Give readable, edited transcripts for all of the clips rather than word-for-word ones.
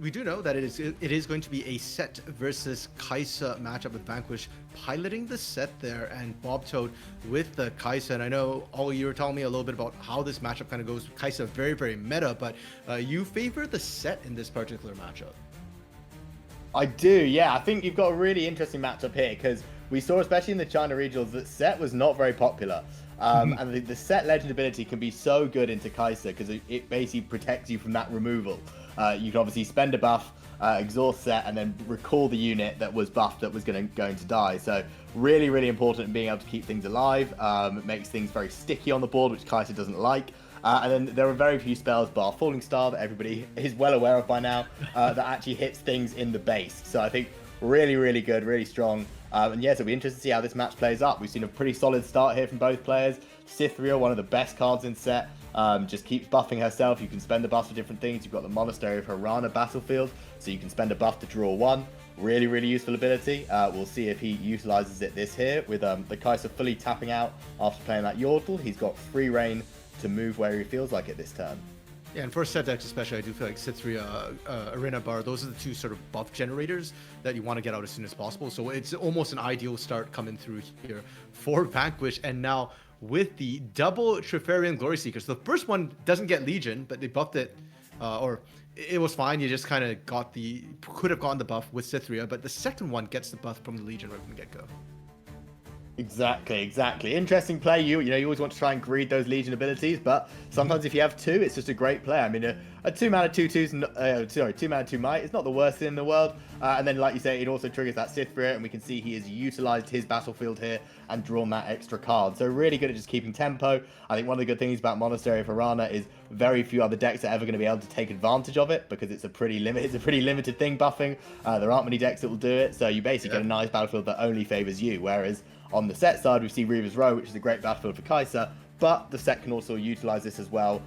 we do know that it is going to be a Sett versus Kai'Sa matchup with Vanquish piloting the Sett there and BoabToad with the Kai'Sa. And I know all you were telling me a little bit about how this matchup kind of goes. Kai'Sa very, very meta, but you favor the Sett in this particular matchup. I do, yeah. I think you've got a really interesting matchup here because we saw, especially in the China regionals, that Sett was not very popular. And the Sett legend ability can be so good into Kai'Sa because it basically protects you from that removal. You can obviously spend a buff, exhaust Sett, and then recall the unit that was buffed that was going to die. So really, really important in being able to keep things alive. It makes things very sticky on the board, which Kai'Sa doesn't like. And then there are very few spells, bar Falling Star, that everybody is well aware of by now, that actually hits things in the base. So I think really, really good, really strong. And yes, it'll be interesting to see how this match plays up. We've seen a pretty solid start here from both players. Cytherea, one of the best cards in Sett, just keeps buffing herself. You can spend the buffs for different things. You've got the Monastery of Harana battlefield, so you can spend a buff to draw one. Really, really useful ability. We'll see if he utilizes it this here with the Kai'Sa fully tapping out after playing that Yordle. He's got free reign to move where he feels like it this turn. Yeah, and for Sett decks especially, I do feel like Cytherea, Arena Bar, those are the two sort of buff generators that you want to get out as soon as possible. So it's almost an ideal start coming through here for Vanquish. And now with the double Trifarian Glory Seekers, the first one doesn't get Legion, but they buffed it, or it was fine. You just kind of could have gotten the buff with Cytherea, but the second one gets the buff from the Legion right from the get-go. Exactly. Interesting play. You always want to try and greed those Legion abilities, but sometimes if you have two, it's just a great play. I mean, a 2-mana 2/2 2 might is not the worst thing in the world. And then, like you say, it also triggers that Cytherea, and we can see he has utilized his battlefield here and drawn that extra card. So really good at just keeping tempo. I think one of the good things about Monastery of Harana is very few other decks are ever going to be able to take advantage of it because it's a pretty limited thing buffing. There aren't many decks that will do it, so you basically get a nice battlefield that only favors you. Whereas on the Sett side, we see Reaver's Row, which is a great battlefield for Kai'Sa, but the Sett can also utilize this as well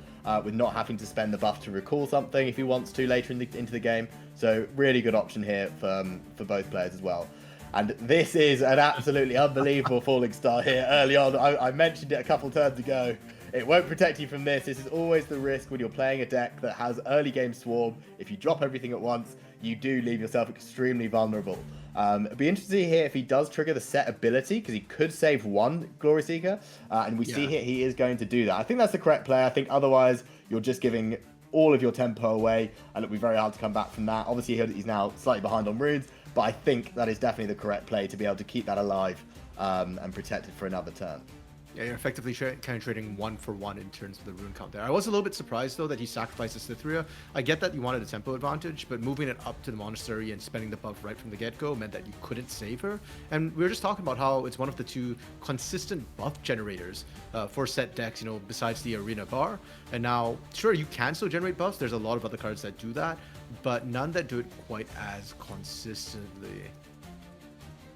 with not having to spend the buff to recall something if he wants to later into the game. So really good option here for both players as well. And this is an absolutely unbelievable Falling Star here early on. I mentioned it a couple turns ago. It won't protect you from this. This is always the risk when you're playing a deck that has early game Swarm. If you drop everything at once, you do leave yourself extremely vulnerable. It'd be interesting to hear if he does trigger the Sett ability, because he could save one Glory Seeker, and we see here he is going to do that. I think that's the correct play. I think otherwise you're just giving all of your tempo away, and it'll be very hard to come back from that. Obviously, he's now slightly behind on runes, but I think that is definitely the correct play to be able to keep that alive and protect it for another turn. Yeah, you're effectively kind of trading 1-for-1 in terms of the rune count there. I was a little bit surprised, though, that he sacrificed the Cytherea. I get that you wanted a tempo advantage, but moving it up to the Monastery and spending the buff right from the get-go meant that you couldn't save her. And we were just talking about how it's one of the two consistent buff generators for Sett decks, besides the Arena Bar. And now, sure, you can still generate buffs. There's a lot of other cards that do that, but none that do it quite as consistently.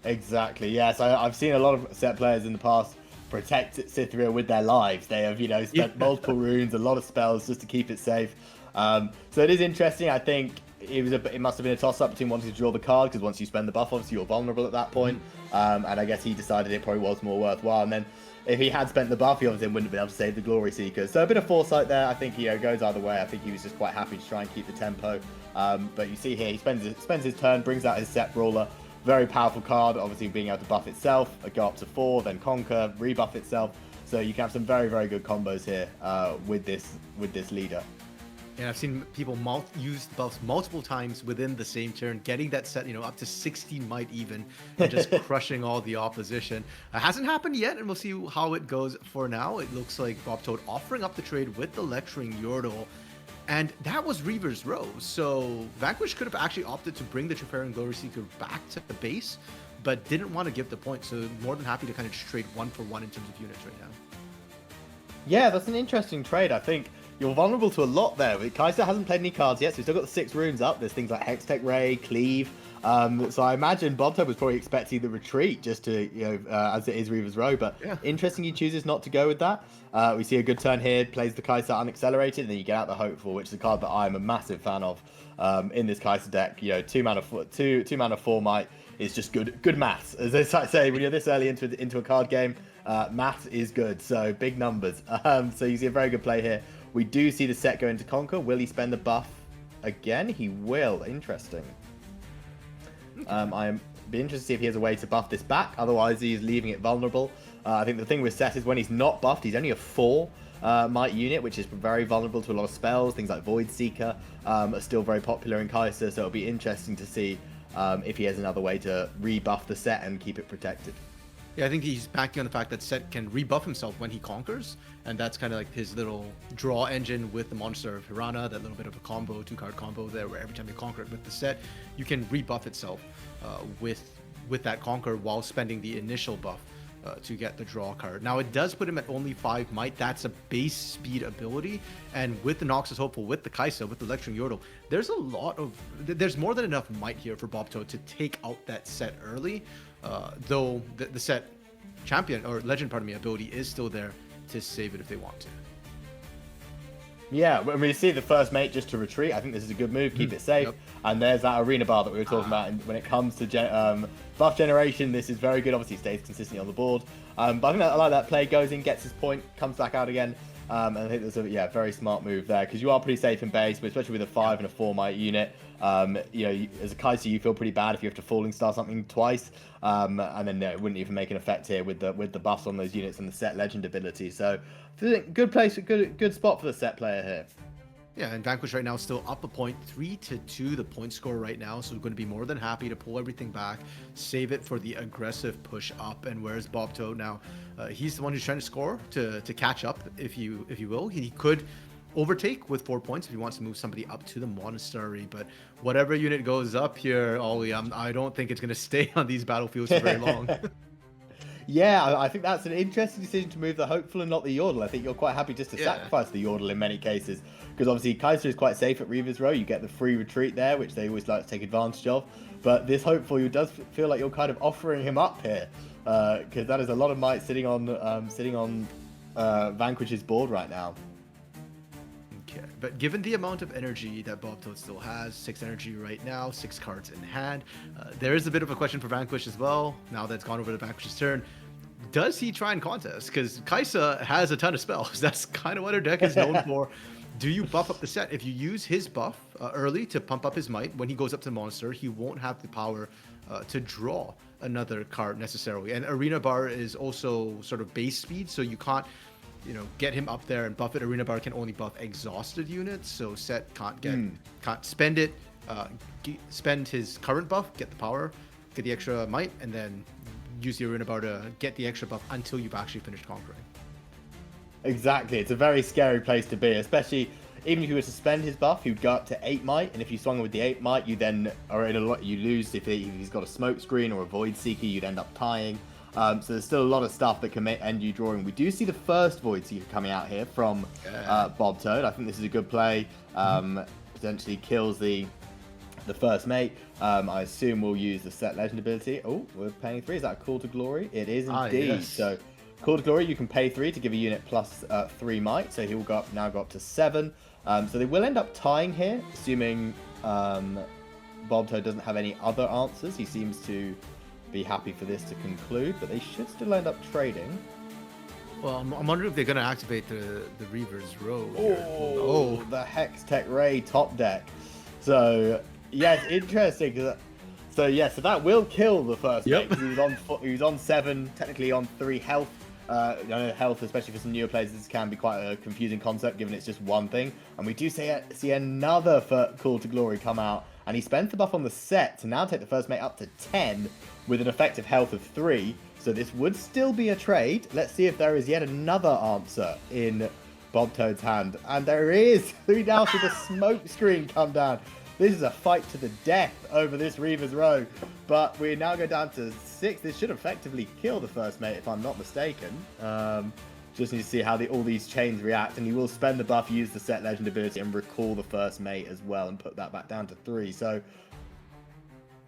Exactly, yes. I've seen a lot of Sett players in the past protect Cytherea with their lives. They have, spent multiple runes, a lot of spells just to keep it safe. So it is interesting. I think it must have been a toss-up between wanting to draw the card, because once you spend the buff, obviously you're vulnerable at that point. And I guess he decided it probably was more worthwhile. And then if he had spent the buff, he obviously wouldn't have been able to save the Glory Seekers. So a bit of foresight there. I think, goes either way. I think he was just quite happy to try and keep the tempo. But you see here, he spends his turn, brings out his Sett Brawler. Very powerful card, obviously being able to buff itself, go up to 4, then conquer, rebuff itself. So you can have some very, very good combos here with this leader. And I've seen people use buffs multiple times within the same turn, getting that Sett, up to 60 might even, and just crushing all the opposition. It hasn't happened yet, and we'll see how it goes for now. It looks like BoabToad offering up the trade with the Lecturing Yordle. And that was Reaver's Row, so Vanquish could have actually opted to bring the Trifarian Glory Seeker back to the base, but didn't want to give the point, so more than happy to kind of just trade 1-for-1 in terms of units right now. Yeah, that's an interesting trade. I think you're vulnerable to a lot there. Kai'Sa hasn't played any cards yet, so he's still got the 6 runes up. There's things like Hextech Ray, Cleave. So I imagine BoabToad was probably expecting the retreat just to, as it is Reaver's Row. But yeah. Interesting he chooses not to go with that. We see a good turn here, plays the Kai'Sa unaccelerated, and then you get out the Hopeful, which is a card that I'm a massive fan of in this Kai'Sa deck. 2 mana 4 might is just good maths. As I say, when you're this early into a card game, maths is good. So big numbers. So you see a very good play here. We do see the Sett go into Conquer. Will he spend the buff again? He will. Interesting. I'm be interested to see if he has a way to buff this back. Otherwise, he's leaving it vulnerable. I think the thing with Sett is when he's not buffed, he's only a 4 might unit, which is very vulnerable to a lot of spells. Things like Void Seeker are still very popular in Kai'Sa, so it'll be interesting to see if he has another way to rebuff the Sett and keep it protected. Yeah, I think he's banking on the fact that Sett can rebuff himself when he conquers, and that's kind of like his little draw engine with the Monster of Hirana, that little bit of a combo, 2-card combo there, where every time you conquer it with the Sett, you can rebuff itself with that conquer while spending the initial buff to get the draw card. Now, it does put him at only 5 might. That's a base speed ability, and with the Noxus Hopeful, with the Kai'Sa, with the Lecturing Yordle, there's more than enough might here for BoabToad to take out that Sett early. Though the Sett champion or legend, ability is still there to save it if they want to. Yeah, when we see the first mate just to retreat, I think this is a good move. Keep it safe. Yep. And there's that arena bar that we were talking about. And when it comes to buff generation, this is very good. Obviously, stays consistently on the board. But I think I like that play. Goes in, gets his point, comes back out again. And I think there's a very smart move there because you are pretty safe in base, but especially with a 5 and a 4 might unit. As a Kai'Sa, you feel pretty bad if you have to Falling Star something twice, and then it wouldn't even make an effect here with the buffs on those units and the Sett legend ability. So, good place, good spot for the Sett player here. Yeah, and Vanquish right now is still up a point, 3-2 the point score right now, so we're going to be more than happy to pull everything back, save it for the aggressive push up. And where's BoabToad now? He's the one who's trying to score to catch up, if you will. He could overtake with 4 points if he wants to move somebody up to the monastery, but whatever unit goes up here, Ollie, I don't think it's going to stay on these battlefields for very long. Yeah, I think that's an interesting decision to move the Hopeful and not the Yordle. I think you're quite happy just to sacrifice the Yordle in many cases, because obviously Kai'Sa is quite safe at Reaver's Row. You get the free retreat there, which they always like to take advantage of. But this Hopeful, you does feel like you're kind of offering him up here, because that is a lot of might sitting on Vanquish's board right now. Okay, but given the amount of energy that BoabToad still has, 6 energy right now, 6 cards in hand, there is a bit of a question for Vanquish as well, now that it's gone over to Vanquish's turn. Does he try and contest? Because Kai'Sa has a ton of spells. That's kind of what her deck is known for. Do you buff up the Sett? If you use his buff early to pump up his might, when he goes up to the monster, he won't have the power to draw another card necessarily. And Arena Bar is also sort of base speed, so you can't get him up there and buff it. Arena Bar can only buff exhausted units, so Sett can't spend it, spend his current buff, get the power, get the extra might, and then use the Arena Bar to get the extra buff until you've actually finished conquering. Exactly, it's a very scary place to be, especially even if you were to spend his buff, you'd go up to 8 might, and if you swung with the 8 might, you then are in a lot. You lose if he's got a smoke screen or a Void Seeker, you'd end up tying. So there's still a lot of stuff that can end you drawing. We do see the first Void Seeker coming out here from BoabToad. I think this is a good play. Potentially kills the first mate. I assume we'll use the Sett legend ability. Oh, we're paying 3. Is that a Call to Glory? It is indeed. Yes. So Call to Glory, you can pay 3 to give a unit plus 3 might. So he will now go up to 7. So they will end up tying here, assuming BoabToad doesn't have any other answers. He seems to be happy for this to conclude, but they should still end up trading. Well, I'm wondering if they're going to activate the Reaver's Row. Oh, the Hex Tech Ray top deck. So, yes, interesting. So that will kill the first mate. He was on 7, technically on 3 health. Health, especially for some newer players, this can be quite a confusing concept given it's just one thing. And we do see another Call to Glory come out, and he spends the buff on the Sett to now take the first mate up to 10 with an effective health of 3. So this would still be a trade. Let's see if there is yet another answer in BoabToad's hand. And there is. We now see the smoke screen come down. This is a fight to the death over this Reaver's Row. But we now go down to 6. This should effectively kill the first mate, if I'm not mistaken. Just need to see how all these chains react. And he will spend the buff, use the Sett legend ability, and recall the first mate as well, and put that back down to 3. So,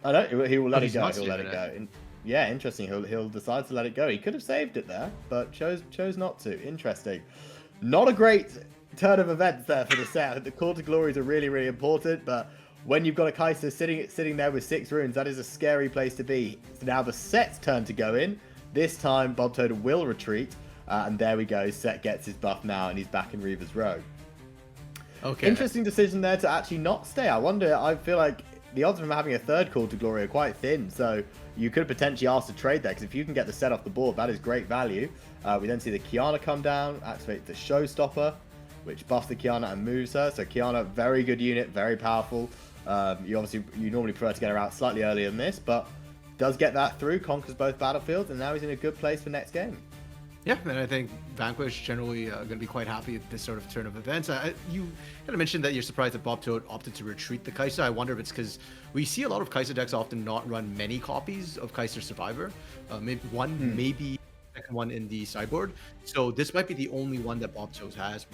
I don't. He will let it go. He'll let it go. Yeah, interesting. He'll decide to let it go. He could have saved it there, but chose not to. Interesting. Not a great turn of events there for the Sett. The Call to Glories are really, really important, but when you've got a Kai'Sa sitting there with 6 runes, that is a scary place to be. So now the Sett's turn to go in. This time, BoabToad will retreat, and there we go. Sett gets his buff now, and he's back in Reaver's Row. Okay. Interesting decision there to actually not stay. I feel like the odds of him having a third call to glory are quite thin, so you could potentially ask to trade there, because if you can get the Sett off the board, that is great value. We then see the Qiyana come down, activate the Showstopper, which buffs the Qiyana and moves her. So Qiyana, very good unit, very powerful. You normally prefer to get her out slightly earlier than this, but does get that through, conquers both battlefields, and now he's in a good place for next game. Yeah, and I think Vanquish generally going to be quite happy at this sort of turn of events. You kind of mentioned that you're surprised that BoabToad opted to retreat the Kai'Sa. I wonder if it's because we see a lot of Kai'Sa decks often not run many copies of Kai'Sa Survivor. Maybe one, maybe second one in the sideboard. So this might be the only one that BoabToad has.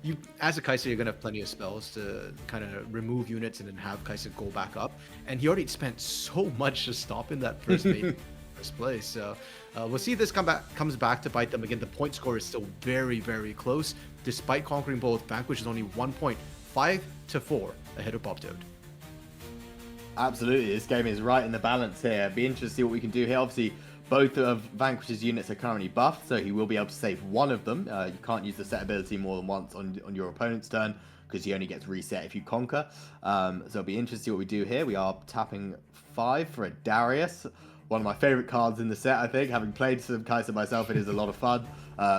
You, as a Kai'Sa, you're going to have plenty of spells to kind of remove units and then have Kai'Sa go back up. And he already spent so much to stop in that first mate. Place. So we'll see if this comes back to bite them again. The point score is still very, very close. Despite conquering both, Vanquish is only 1 point, 5-4 ahead of BoabToad. Absolutely, this game is right in the balance here. Be interested to see what we can do here. Obviously, both of Vanquish's units are currently buffed, so he will be able to save one of them. You can't use the Sett ability more than once on your opponent's turn, because he only gets reset if you conquer. So it'll be interesting to see what we do here. We are tapping 5 for a Darius. One of my favorite cards in the set, I think. Having played some Kai'Sa myself, it is a lot of fun.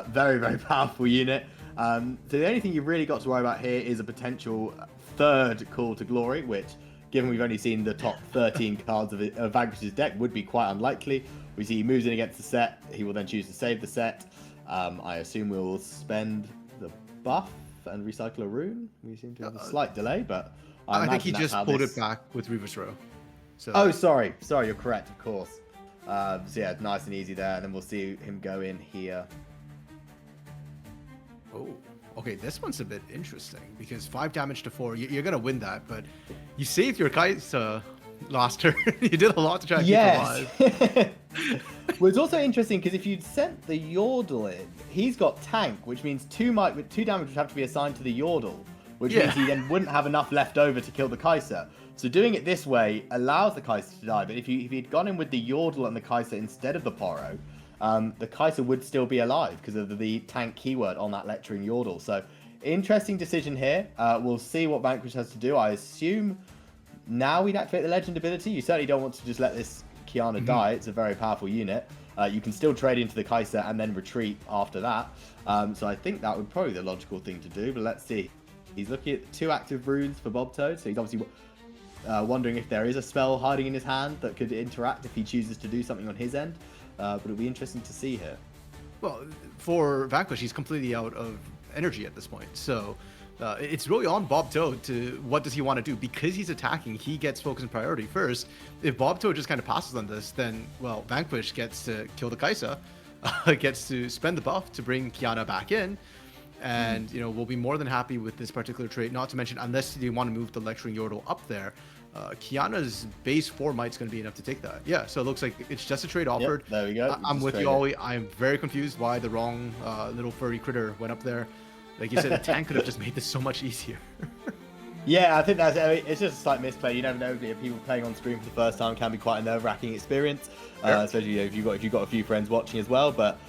Very, very powerful unit. So the only thing you've really got to worry about here is a potential third call to glory, which, given we've only seen the top 13 cards of Vanquish's deck, would be quite unlikely. We see he moves in against the Sett. He will then choose to save the Sett. I assume we'll spend the buff and recycle a rune. We seem to have a slight delay, but I think he just pulled it back with Reverse Row. So... Oh, sorry, you're correct, of course. So yeah, nice and easy there, and then we'll see him go in here. Oh, okay, this one's a bit interesting, because 5 damage to 4, you're gonna win that, but you saved your Kai'Sa last turn. You did a lot to try and keep alive. Well, it's also interesting, because if you'd sent the Yordle in, he's got tank, which means 2 damage would have to be assigned to the Yordle, which means he then wouldn't have enough left over to kill the Kai'Sa. So doing it this way allows the Kai'Sa to die, but if he'd gone in with the Yordle and the Kai'Sa instead of the Poro, the Kai'Sa would still be alive because of the tank keyword on that lecturing Yordle. So interesting decision here. We'll see what Vanquish has to do. I assume now we'd activate the Legend ability. You certainly don't want to just let this Qiyana die. It's a very powerful unit. You can still trade into the Kai'Sa and then retreat after that. So I think that would probably be the logical thing to do, but let's see. He's looking at 2 active runes for BoabToad, so he's obviously wondering if there is a spell hiding in his hand that could interact if he chooses to do something on his end. But it'll be interesting to see here. Well, for Vanquish, he's completely out of energy at this point. So it's really on BoabToad to what does he want to do. Because he's attacking, he gets focus and priority first. If BoabToad just kind of passes on this, then, well, Vanquish gets to kill the Kai'Sa, gets to spend the buff to bring Qiyana back in. And, you know, we'll be more than happy with this particular trait. Not to mention, unless you want to move the Lecturing Yordle up there, Kiana's base 4 might's going to be enough to take that. Yeah, so it looks like it's just a trade offered. Yep, there we go. I'm with you, Ollie. I'm very confused why the wrong little furry critter went up there. Like you said, a tank could have just made this so much easier. Yeah, I think it's just a slight misplay. You never know. People playing on stream for the first time can be quite a nerve-wracking experience, especially if you've got a few friends watching as well. But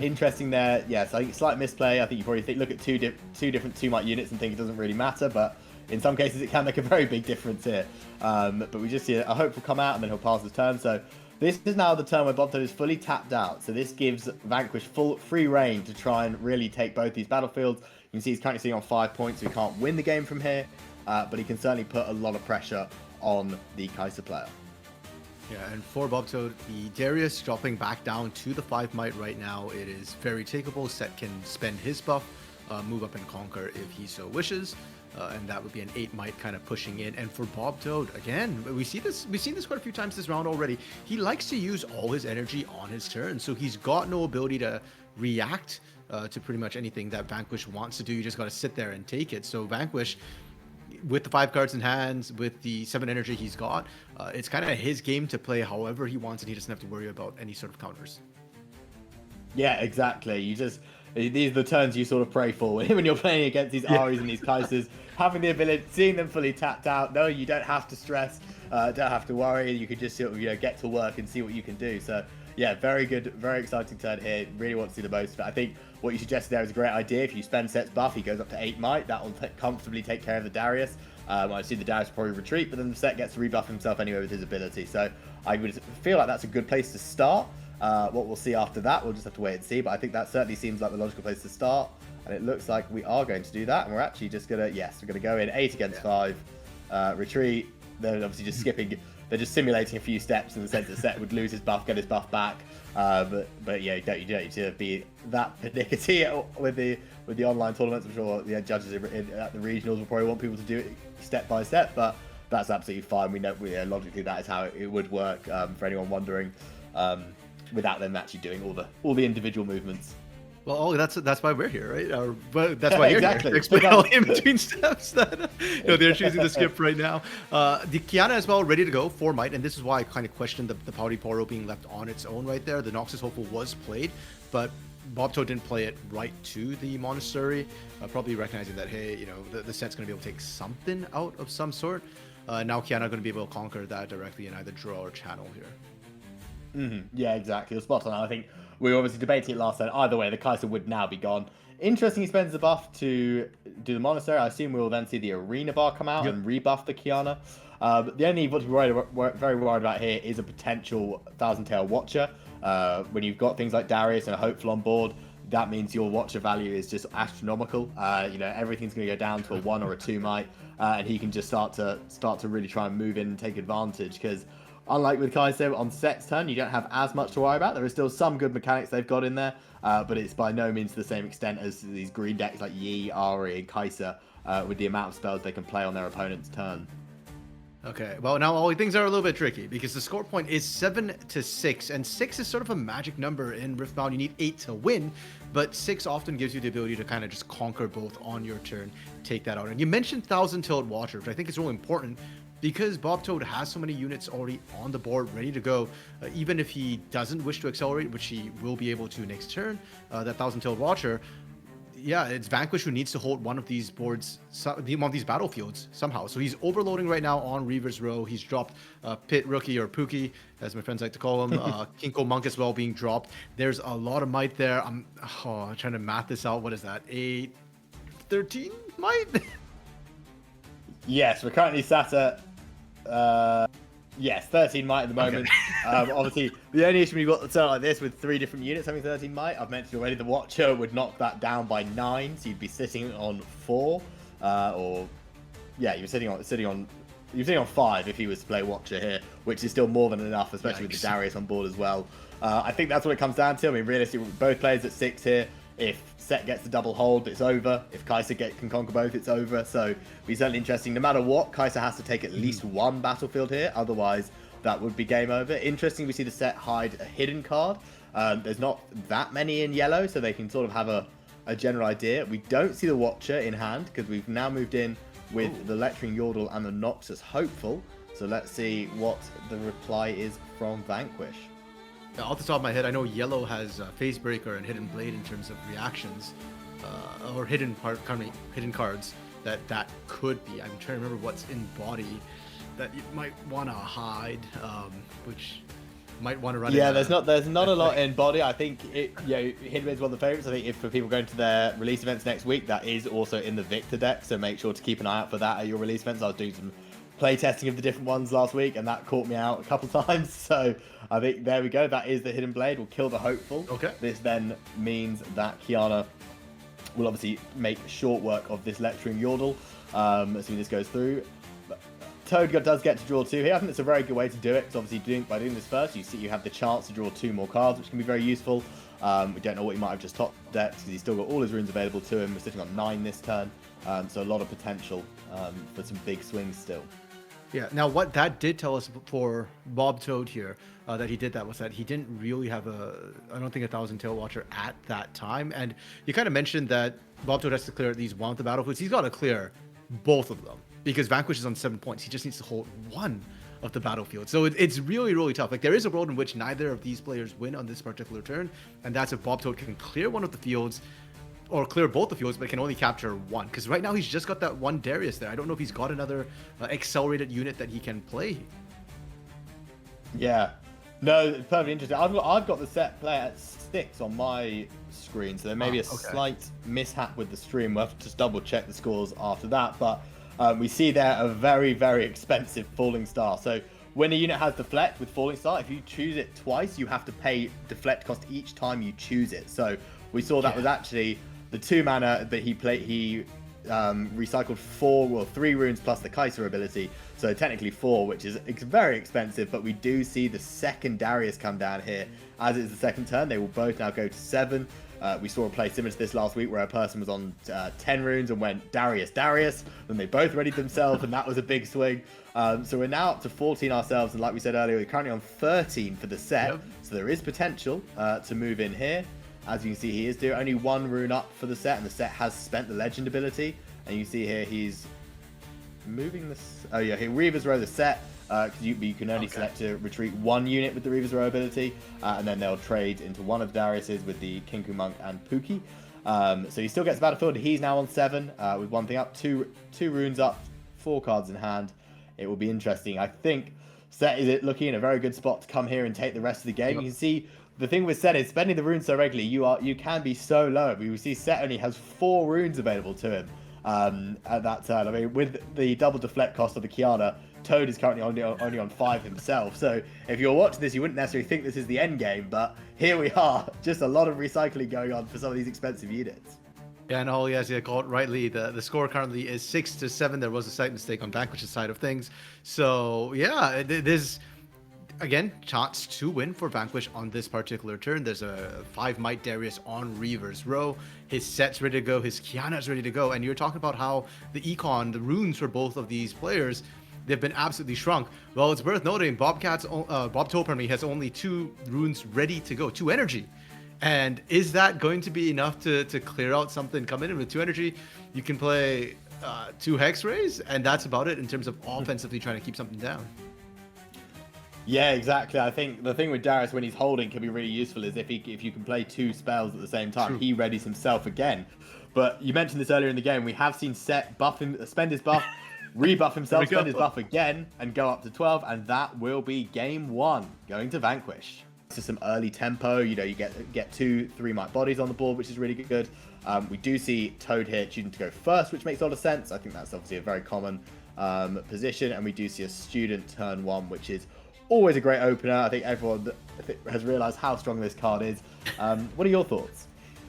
interesting there. Yes, I think slight misplay. I think you probably look at two different 2-might units and think it doesn't really matter, but in some cases it can make a very big difference here. But we just see a hope will come out and then he'll pass his turn. So this is now the turn where BoabToad is fully tapped out. So this gives Vanquish full free reign to try and really take both these battlefields. You can see he's currently sitting on 5 points, so he can't win the game from here. But he can certainly put a lot of pressure on the Kai'Sa player. Yeah, and for BoabToad, the Darius dropping back down to the 5 might right now. It is very takeable. Sett can spend his buff, move up and conquer if he so wishes. And that would be an 8 might kind of pushing in. And for BoabToad, again, we've seen this quite a few times this round already. He likes to use all his energy on his turn, so he's got no ability to react to pretty much anything that Vanquish wants to do. You just got to sit there and take it. So Vanquish, with the 5 cards in hand, with the 7 energy he's got, it's kind of his game to play however he wants, and he doesn't have to worry about any sort of counters. Yeah, exactly. These are the turns you sort of pray for when you're playing against these Ahris and these Kai'Sas, having the ability, seeing them fully tapped out. No, you don't have to stress, don't have to worry. You could just sort of, get to work and see what you can do. So Yeah, very good, very exciting turn here. Really want to see the most of it. I think what you suggested there is a great idea. If you spend Sett's buff, he goes up to 8 might. That will comfortably take care of the Darius. I see the Darius will probably retreat, but then the Sett gets to rebuff himself anyway with his ability. So I would feel like that's a good place to start. What we'll see after that, we'll just have to wait and see. But I think that certainly seems like the logical place to start. And it looks like we are going to do that. And we're actually just going to, yes, we're going to go in 8 against 5, retreat. They're obviously just skipping. They're just simulating a few steps in the sense that Sett would lose his buff, get his buff back. But yeah, you don't need to be that pernickety with the online tournaments. I'm sure the judges at the regionals will probably want people to do it step by step, but that's absolutely fine. We know logically that is how it would work for anyone wondering, without them actually doing all the individual movements. Well, that's why we're here, right? But that's why you're exactly. here to explain all the in-between steps that they're choosing to skip right now. The Kiana as well, ready to go, 4 might, and this is why I kind of questioned the Pouty Poro being left on its own right there. The Noxus Hopeful was played, but BoabToad didn't play it right to the Monastery, probably recognizing that, hey, the Sett's going to be able to take something out of some sort. Now Kiana going to be able to conquer that directly in either draw or channel here. Yeah, exactly. You're spot on. I think we were obviously debating it last time. Either way, the Kai'Sa would now be gone. Interesting, he spends the buff to do the Monastery. I assume we will then see the Arena bar come out and rebuff the Kiana. But the only what to be very worried about here is a potential Thousand Tail Watcher. When you've got things like Darius and a Hopeful on board, that means your Watcher value is just astronomical. Everything's going to go down to a 1 or a 2 might, and he can just start to really try and move in and take advantage, because unlike with Kai'Sa on Sett's turn, you don't have as much to worry about. There are still some good mechanics they've got in there, but it's by no means to the same extent as these green decks like Yi, Ahri, and Kai'Sa, with the amount of spells they can play on their opponent's turn. Okay, well now all things are a little bit tricky because the score point is 7-6, and 6 is sort of a magic number in Riftbound. You need 8 to win, but 6 often gives you the ability to kind of just conquer both on your turn, take that out. And you mentioned Thousand-Tailed Watcher, which I think is really important because BoabToad has so many units already on the board ready to go. Even if he doesn't wish to accelerate, which he will be able to next turn, that Thousand-Tailed Watcher, yeah, it's Vanquish who needs to hold one of these boards, one of these battlefields somehow. So he's overloading right now on Reaver's Row. He's dropped Pit Rookie, or Pookie, as my friends like to call him. Kinko Monk as well being dropped. There's a lot of might there. I'm trying to math this out. What is that? 13 might? Yes, we're currently sat at 13 might at the moment. Okay. Obviously, the only issue when you've got the turn like this with 3 different units having 13 might, I've mentioned already, the Watcher would knock that down by 9, so you'd be sitting on 4, you're sitting on 5 if he was to play Watcher here, which is still more than enough, especially with the Darius on board as well. I think that's what it comes down to. I mean, realistically, both players at 6 here. If Sett gets the double hold, it's over. If Kai'Sa can conquer both, it's over. So it'll be certainly interesting. No matter what, Kai'Sa has to take at least 1 battlefield here. Otherwise, that would be game over. Interesting, we see the Sett hide a hidden card. There's not that many in yellow, so they can sort of have a general idea. We don't see the Watcher in hand, because we've now moved in with the Lecturing Yordle and the Noxus Hopeful. So let's see what the reply is from Vanquish. Off the top of my head, I know yellow has Facebreaker and Hidden Blade in terms of reactions, or hidden cards that could be. I'm trying to remember what's in body that you might want to hide, which might want to run. Yeah, there's not a lot in body. I think Hidden Blade is one of the favorites. I think if for people going to their release events next week, that is also in the Viktor deck. So make sure to keep an eye out for that at your release events. I was doing some play testing of the different ones last week, and that caught me out a couple times. So I think there we go. That is the Hidden Blade. Will kill the Hopeful. Okay. This then means that Kiana will obviously make short work of this Lecturing Yordle, assuming this goes through. Toad does get to draw 2 here. I think it's a very good way to do it, because obviously by doing this first, you have the chance to draw 2 more cards, which can be very useful. We don't know what he might have just top decked, because he's still got all his runes available to him. We're sitting on 9 this turn, so a lot of potential for some big swings still. Yeah, now what that did tell us for BoabToad here, that he did that, was that he didn't really have I don't think a Thousand-Tailed Watcher at that time. And you kind of mentioned that BoabToad has to clear at least one of the battlefields. He's got to clear both of them, because Vanquish is on 7 points. He just needs to hold one of the battlefield. So it's really, really tough. Like, there is a world in which neither of these players win on this particular turn, and that's if BoabToad can clear one of the fields, or clear both the fields, but can only capture one. Because right now he's just got that one Darius there. I don't know if he's got another accelerated unit that he can play. Yeah. No, it's perfectly interesting. I've got the Sett player at 6 on my screen, so there may be a slight mishap with the stream. We'll have to just double check the scores after that. But we see there a very, very expensive Falling Star. So when a unit has Deflect with Falling Star, if you choose it twice, you have to pay Deflect cost each time you choose it. So we saw that was actually the 2 mana that he played. He recycled 3 runes plus the Kaiser ability, so technically 4, which is very expensive. But we do see the second Darius come down here. As it's the second turn, they will both now go to 7. We saw a play similar to this last week where a person was on 10 runes and went Darius, then they both readied themselves, and that was a big swing. So we're now up to 14 ourselves, and like we said earlier, we're currently on 13 for the Sett. So there is potential to move in here. As you can see, he is doing only 1 rune up for the Sett, and the Sett has spent the legend ability. And you see here, he's moving this. Oh yeah, here Reaver's Row the Sett. Because you can only select to retreat 1 unit with the Reaver's Row ability, and then they'll trade into one of Darius's with the Kinku Monk and Pookie. So he still gets Battlefield. He's now on 7 with 1 thing up, 2 runes up, 4 cards in hand. It will be interesting. I think Sett is looking in a very good spot to come here and take the rest of the game. You can see the thing with Sett is spending the runes so regularly, you can be so low. We will see Sett only has 4 runes available to him at that turn. I mean, with the double deflect cost of the Kiana, Toad is currently only on 5 himself. So if you're watching this, you wouldn't necessarily think this is the end game, but here we are. Just a lot of recycling going on for some of these expensive units. Yeah, and Holly, as you called rightly, the score currently is 6-7. There was a slight mistake on Vanquish's side of things. So yeah, there's again chance to win for Vanquish on this particular turn. There's a 5 Might Darius on Reaver's Row. His Sett's ready to go. His Kiana's ready to go. And you're talking about how the econ, the runes for both of these players, they've been absolutely shrunk. Well, it's worth noting BoabToad has only 2 runes ready to go, 2 energy. And is that going to be enough to clear out something coming in with 2 energy? You can play 2 Hex Rays, and that's about it in terms of offensively trying to keep something down. Yeah, exactly. I think the thing with Darius when he's holding can be really useful is if you can play 2 spells at the same time, True. He readies himself again. But you mentioned this earlier in the game. We have seen Sett spend his buff, rebuff himself, spend his buff again, and go up to 12, and that will be game 1 going to Vanquish. So some early tempo, you get 2-3 Might Bodies on the board, which is really good. We do see Toad here choosing to go first, which makes a lot of sense. I think that's obviously a very common position, and we do see a Student turn 1, which is always a great opener. I think everyone has realized how strong this card is. What are your thoughts?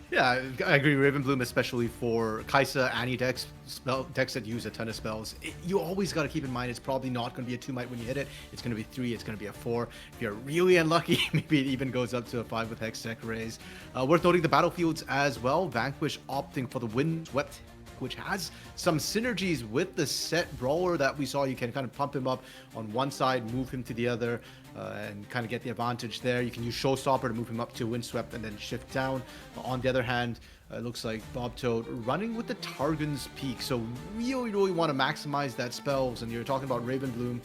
Yeah, I agree. Ravenbloom, especially for Kaisa, Annie decks that use a ton of spells. You always got to keep in mind it's probably not going to be a 2 Might when you hit it. It's going to be 3. It's going to be a 4. If you're really unlucky, maybe it even goes up to a 5 with Hextech Rays. Worth noting the battlefields as well. Vanquish opting for the Windswept, which has some synergies with the Sett Brawler that we saw. You can kind of pump him up on one side, move him to the other, and kind of get the advantage there. You can use Showstopper to move him up to Windswept and then shift down. On the other hand, it looks like BoabToad running with the Targon's Peak. So really want to maximize that spells. And you're talking about Ravenbloom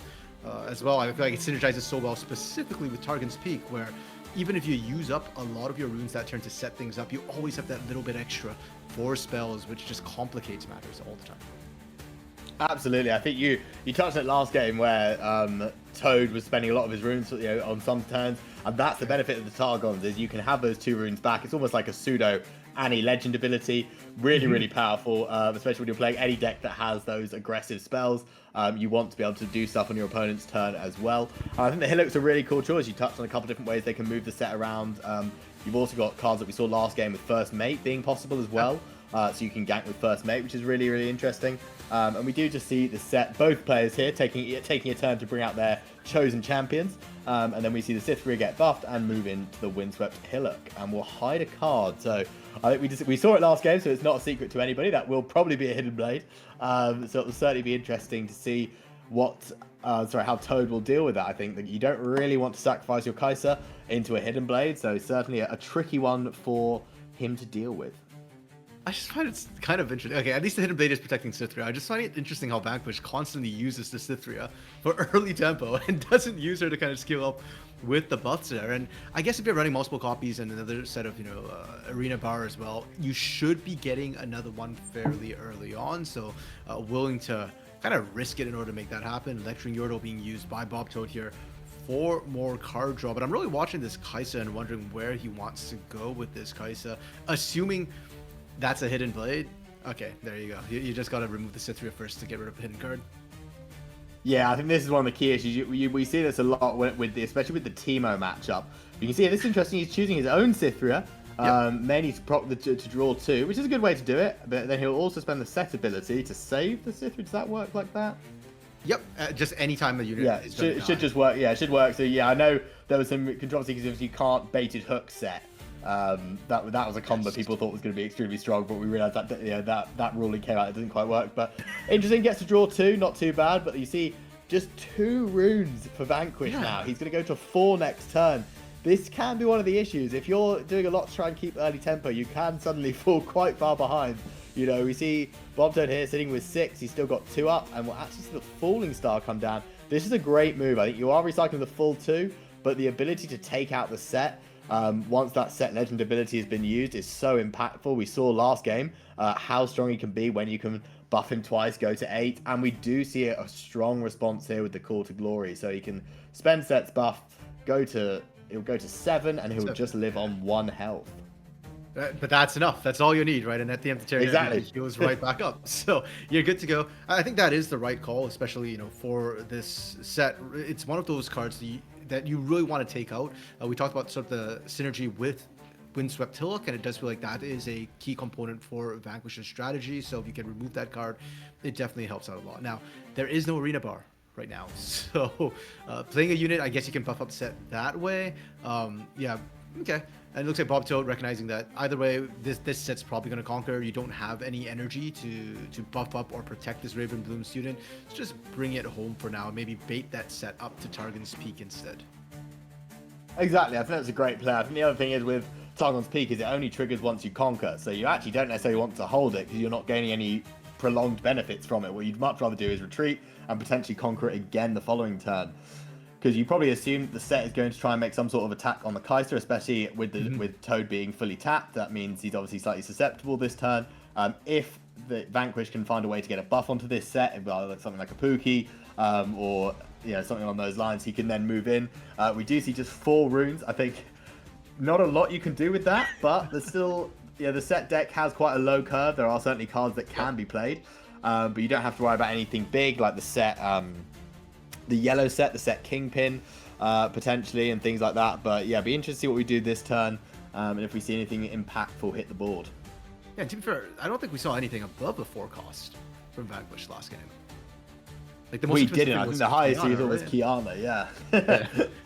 as well. I feel like it synergizes so well, specifically with Targon's Peak, where even if you use up a lot of your runes that turn to set things up, you always have that little bit extra for spells, which just complicates matters all the time. Absolutely. I think you touched on it last game where Toad was spending a lot of his runes on some turns, and that's the benefit of the Targons is you can have those 2 runes back. It's almost like a pseudo Annie legend ability. Really powerful, especially when you're playing any deck that has those aggressive spells. You want to be able to do stuff on your opponent's turn as well. I think the Hillock's a really cool choice. You touched on a couple of different ways they can move the Sett around. You've also got cards that we saw last game with First Mate being possible as well. So you can gank with First Mate, which is really interesting. And we do just see the Sett, both players here taking a turn to bring out their chosen champions. And then we see the Sithria get buffed and move into the Windswept Hillock, and we'll hide a card. So I think we saw it last game, so it's not a secret to anybody. That will probably be a Hidden Blade. So it will certainly be interesting to see how Toad will deal with that. I think that you don't really want to sacrifice your Kaisa into a Hidden Blade, so certainly a tricky one for him to deal with. I just find it's kind of interesting. Okay, at least the Hidden Blade is protecting Sithria. I just find it interesting how Vanquish constantly uses the Sithria for early tempo and doesn't use her to kind of scale up with the buffs there. And I guess if you're running multiple copies and another set of, Arena Bar as well, you should be getting another one fairly early on. So willing to kind of risk it in order to make that happen. Lecturing Yordle being used by BoabToad here 4 more card draw. But I'm really watching this Kaisa and wondering where he wants to go with this Kaisa, assuming that's a hidden blade. Okay, there you go. You just got to remove the Cythria first to get rid of a hidden card. Yeah, I think this is one of the key issues. We see this a lot especially with the Teemo matchup. You can see this is interesting. He's choosing his own Cythria, mainly to draw 2, which is a good way to do it. But then he'll also spend the Sett ability to save the Cythria. Does that work like that? Yep, just any time the unit is it should just work. Yeah, it should work. So yeah, I know there was some controversy because you can't baited hook Sett. That was a combo people thought was going to be extremely strong, but we realized that that ruling came out. It doesn't quite work, but interesting. Gets to draw 2, not too bad. But you see, just 2 runes for Vanquish now. He's going to go to 4 next turn. This can be one of the issues. If you're doing a lot to try and keep early tempo, you can suddenly fall quite far behind. You know, we see BoabToad here sitting with 6. He's still got 2 up, and we'll actually see the Falling Star come down. This is a great move. I think you are recycling the full 2, but the ability to take out the Sett once that Sett legend ability has been used is so impactful. We saw last game how strong he can be when you can buff him twice, go to 8, and we do see a strong response here with the Call to Glory. So he can spend Sett's buff, he'll go to 7, and he'll just live on 1 health. But that's enough. That's all you need, right? And at the end of the turn, he goes right back up. So you're good to go. I think that is the right call, especially for this set. It's one of those cards that you really want to take out. We talked about sort of the synergy with Windswept Hillock, and it does feel like that is a key component for Vanquish's strategy. So if you can remove that card, it definitely helps out a lot. Now, there is no arena bar right now, so playing a unit, I guess you can buff up Sett that way. Yeah, okay. And it looks like BoabToad recognizing that either way, this set's probably going to conquer. You don't have any energy to buff up or protect this Raven Bloom student. So just bring it home for now. Maybe bait that Sett up to Targon's Peak instead. Exactly. I think that's a great play. I think the other thing is with Targon's Peak is it only triggers once you conquer. So you actually don't necessarily want to hold it because you're not gaining any prolonged benefits from it. What you'd much rather do is retreat and potentially conquer it again the following turn. Because you probably assume the Sett is going to try and make some sort of attack on the Kaisa, especially with with Toad being fully tapped. That means he's obviously slightly susceptible this turn. If the Vanquish can find a way to get a buff onto this Sett, something like a Pookie or something along those lines, he can then move in. We do see just 4 runes. I think not a lot you can do with that, but there's still the Sett deck has quite a low curve. There are certainly cards that can be played, but you don't have to worry about anything big like the Sett. The yellow Sett, the Sett Kingpin, potentially, and things like that. But yeah, be interested to see what we do this turn, and if we see anything impactful hit the board. Yeah, to be fair, I don't think we saw anything above the 4 cost from Vanquish last game. Like the most we didn't. I think the highest we thought was Kiana. Yeah.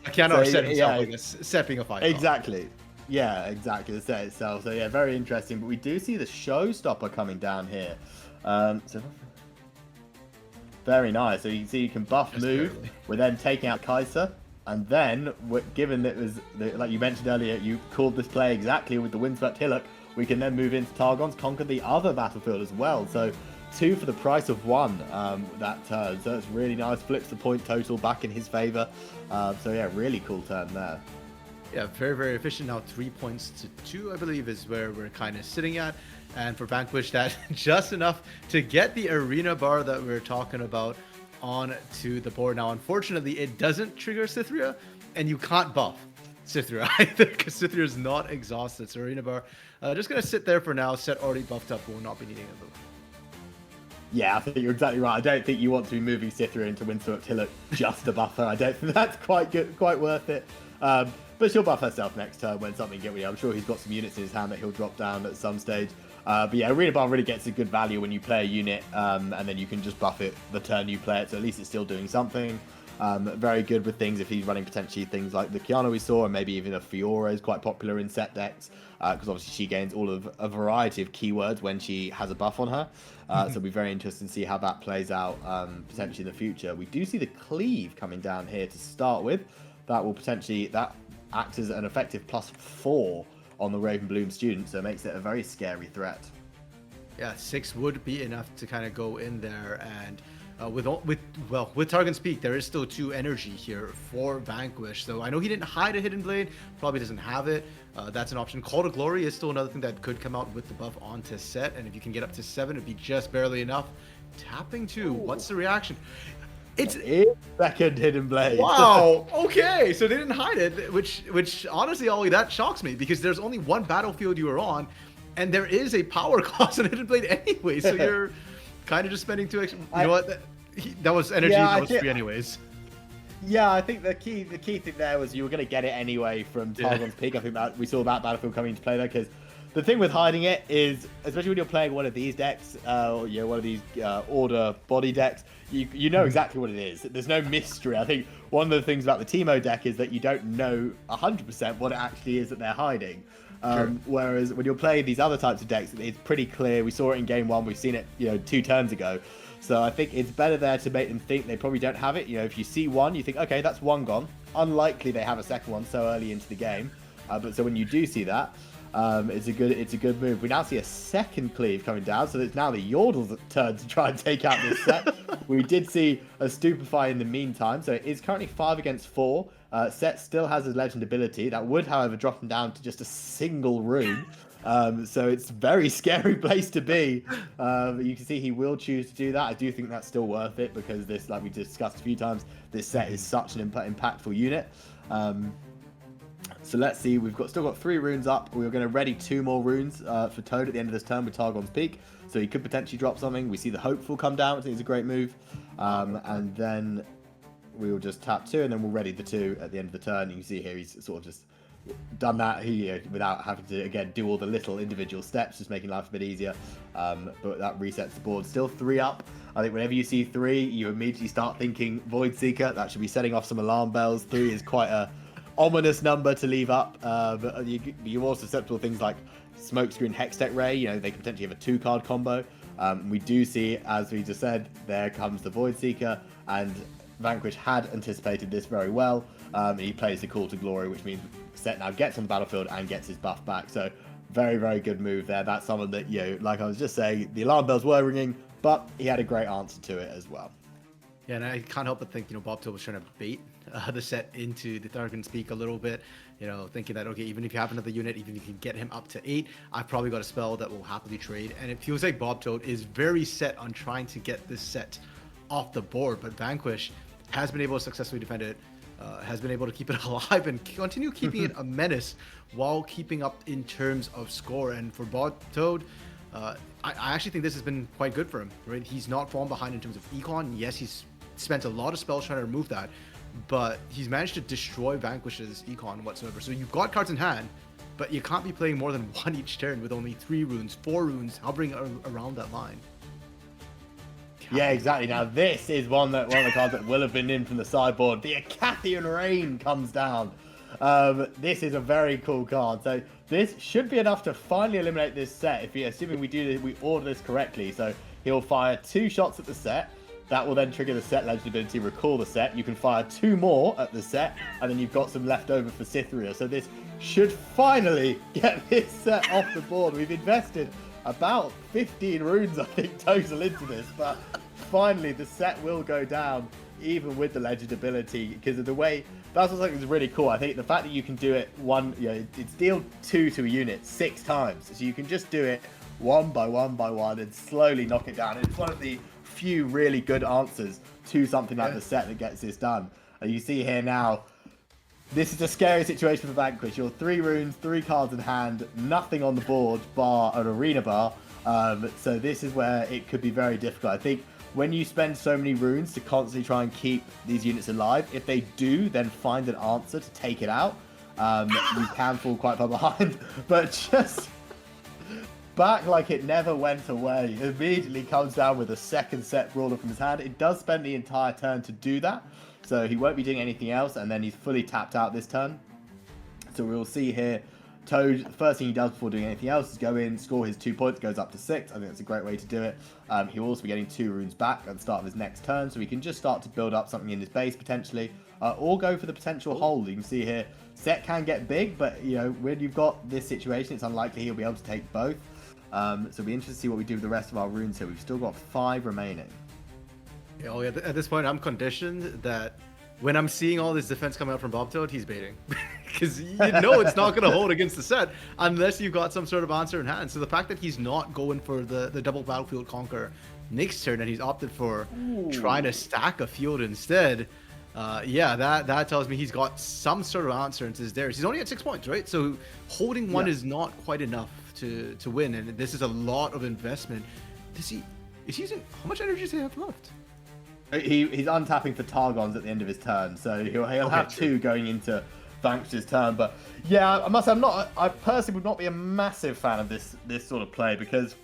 Kiana Sett himself, I guess. Sett being a 5. Exactly. Yeah, exactly. The Sett itself. So yeah, very interesting. But we do see the Showstopper coming down here. So. Very nice. So you can see you can buff just move. Barely. We're then taking out Kaisa. And then, given that it was, like you mentioned earlier, you called this play exactly with the Windswept Hillock, we can then move into Targon's, conquer the other battlefield as well. So 2 for the price of 1 that turn. So it's really nice. Flips the point total back in his favor. So yeah, really cool turn there. Yeah, very, very efficient. Now 3 points to 2, I believe, is where we're kind of sitting at. And for Vanquish, that just enough to get the arena bar that we're talking about onto the board. Now, unfortunately, it doesn't trigger Cythria, and you can't buff Cythria either because Cythria is not exhausted. So arena bar, just going to sit there for now. Sett already buffed up. We'll not be needing a move. Yeah, I think you're exactly right. I don't think you want to be moving Cythria into Windswept Hillock just to buff her. I don't think that's quite worth it. But she'll buff herself next turn when something gets. I'm sure he's got some units in his hand that he'll drop down at some stage. But yeah, arena bar really gets a good value when you play a unit, and then you can just buff it the turn you play it. So at least it's still doing something. Very good with things if he's running potentially things like the Kiana we saw, and maybe even a Fiora is quite popular in Sett decks, because obviously she gains all of a variety of keywords when she has a buff on her. So it'll be very interesting to see how that plays out potentially in the future. We do see the Cleave coming down here to start with. That will potentially acts as an effective +4 on the Raven Bloom student, so it makes it a very scary threat. Yeah, 6 would be enough to kind of go in there, and with Targon's Peak, there is still 2 energy here for Vanquish. So I know he didn't hide a Hidden Blade, probably doesn't have it. That's an option. Call to Glory is still another thing that could come out with the buff onto Sett, and if you can get up to 7, it'd be just barely enough. Tapping 2, what's the reaction? It's second Hidden Blade. wow. Okay, so they didn't hide it, which honestly, Ollie, that shocks me because there's only one battlefield you are on, and there is a power cost on Hidden Blade anyway. So you're kind of just spending 2 extra. You know what? That was energy that was free anyways. Yeah, I think the key thing there was you were going to get it anyway from Targon's Peak. I think that we saw that battlefield coming into play there because the thing with hiding it is, especially when you're playing one of these decks, one of these order body decks, you know exactly what it is. There's no mystery. I think one of the things about the Teemo deck is that you don't know 100% what it actually is that they're hiding. Whereas when you're playing these other types of decks, it's pretty clear. We saw it in game 1. We've seen it, 2 turns ago. So I think it's better there to make them think they probably don't have it. If you see one, you think, okay, that's one gone. Unlikely they have a second one so early into the game. But so when you do see that, it's a good move. We now see a second cleave coming down, so it's now the Yordle's turn to try and take out this set. We did see a Stupefy in the meantime, so it is currently 5 against 4. Sett still has his legend ability. That would, however, drop him down to just a single rune. So it's a very scary place to be. You can see he will choose to do that. I do think that's still worth it because this, like we discussed a few times, this set is such an impactful unit. So let's see, we've still got 3 runes up. We're going to ready 2 more runes for Toad at the end of this turn with Targon's Peak. So he could potentially drop something. We see the Hopeful come down, which I think is a great move. And then we will just tap 2 and then we'll ready the 2 at the end of the turn. You can see here he's sort of just done that without having to again do all the little individual steps, just making life a bit easier. But that resets the board. Still 3 up. I think whenever you see 3, you immediately start thinking Void Seeker. That should be setting off some alarm bells. 3 is quite a ominous number to leave up. But you're also susceptible to things like Smokescreen Hextech Ray. They can potentially have a 2-card combo. We do see, as we just said, there comes the Void Seeker, and Vanquish had anticipated this very well. He plays the Call to Glory, which means Sett now gets on the battlefield and gets his buff back. So very, very good move there. That's someone that, like I was just saying, the alarm bells were ringing, but he had a great answer to it as well. Yeah, and I can't help but think, BoabToad was trying to bait the Sett into the Targon's Peak a little bit, thinking that, okay, even if you have another unit, even if you can get him up to 8, I've probably got a spell that will happily trade. And it feels like BoabToad is very set on trying to get this set off the board, but Vanquish has been able to successfully defend it, has been able to keep it alive and continue keeping it a menace while keeping up in terms of score. And for BoabToad, I actually think this has been quite good for him, right? He's not fallen behind in terms of econ. Yes, he's spent a lot of spells trying to remove that, but he's managed to destroy Vanquish's econ whatsoever. So you've got cards in hand, but you can't be playing more than 1 each turn with only 3 runes, 4 runes, hovering around that line. Yeah, exactly. Now this is one of the cards that will have been in from the sideboard. The Acathian Rain comes down. This is a very cool card. So this should be enough to finally eliminate this set. Assuming we order this correctly. So he'll fire 2 shots at the set. That will then trigger the Sett legend ability, recall the set. You can fire 2 more at the set, and then you've got some left over for Cytherea. So this should finally get this set off the board. We've invested about 15 runes, I think, total into this, but finally the set will go down, even with the legend ability, because of the way. That's what's something that's really cool. I think the fact that you can do it it's deal 2 to a unit 6 times, so you can just do it one by one and slowly knock it down. It's one of the few really good answers to something like the set that gets this done. And you see here now, this is a scary situation for Vanquish. You're 3 runes, 3 cards in hand, nothing on the board bar an arena bar. So this is where it could be very difficult. I think when you spend so many runes to constantly try and keep these units alive, if they do then find an answer to take it out, you can fall quite far behind. But just back like it never went away. It immediately comes down with a second Sett Brawler from his hand. It does spend the entire turn to do that, so he won't be doing anything else, and then he's fully tapped out this turn. So we'll see here, Toad, the first thing he does before doing anything else is go in, score his 2 points, goes up to 6. I think that's a great way to do it. He'll also be getting 2 runes back at the start of his next turn, so he can just start to build up something in his base potentially, or go for the potential hold. You can see here, Sett can get big, but when you've got this situation, it's unlikely he'll be able to take both. So it'll be interesting to see what we do with the rest of our runes here. We've still got 5 remaining. Yeah, at this point, I'm conditioned that when I'm seeing all this defense coming out from BoabToad, he's baiting. Because it's not going to hold against the set unless you've got some sort of answer in hand. So the fact that he's not going for the double battlefield conquer Nick's turn, and he's opted for trying to stack a field instead. Yeah, that tells me he's got some sort of answer into his dares. He's only at 6 points, right? So holding one is not quite enough to win, and this is a lot of investment. Is he using, how much energy does he have left? He's untapping for Targons at the end of his turn, so he'll have two going into Vanquish's turn. But yeah, I must say, I personally would not be a massive fan of this sort of play, because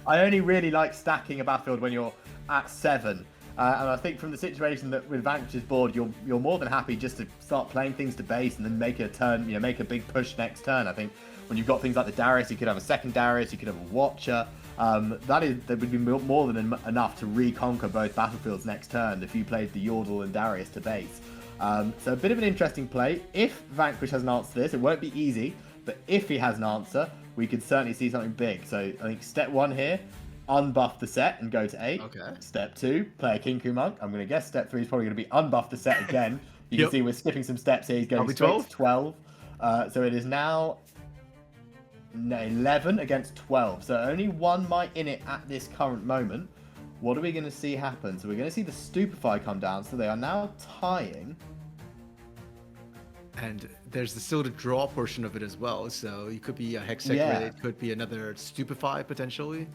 I only really like stacking a battlefield when you're at 7. And I think from the situation that with Vanquish's board, you're more than happy just to start playing things to base and then make a turn, make a big push next turn. I think when you've got things like the Darius, you could have a second Darius, you could have a Watcher. That would be more than enough to reconquer both battlefields next turn if you played the Yordle and Darius to base. So a bit of an interesting play. If Vanquish has an answer to this, it won't be easy, but if he has an answer, we could certainly see something big. So I think step 1 here, unbuff the Sett and go to 8. Okay. Step 2, play a Kinku Monk. I'm going to guess step 3 is probably going to be unbuff the Sett again. You can see we're skipping some steps here. He's going straight to 12. So it is now 11 against 12. So only one might in it at this current moment. What are we going to see happen? So we're going to see the Stupefy come down. So they are now tying. And there's still the draw portion of it as well. So it could be a Hextech Ray, it could be another Stupefy potentially.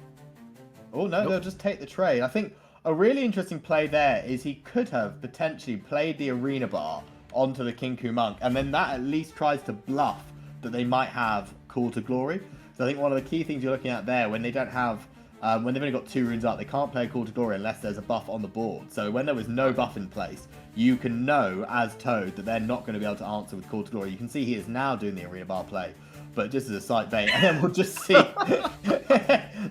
Oh no, they'll just take the trade. I think a really interesting play there is he could have potentially played the Arena Bar onto the Kinku Monk, and then that at least tries to bluff that they might have Call to Glory. So I think one of the key things you're looking at there, when they don't have, when they've only got 2 runes up, they can't play a Call to Glory unless there's a buff on the board. So when there was no buff in place, you can know as Toad that they're not going to be able to answer with Call to Glory. You can see he is now doing the Arena Bar play, but just as a side bait, and then we'll just see,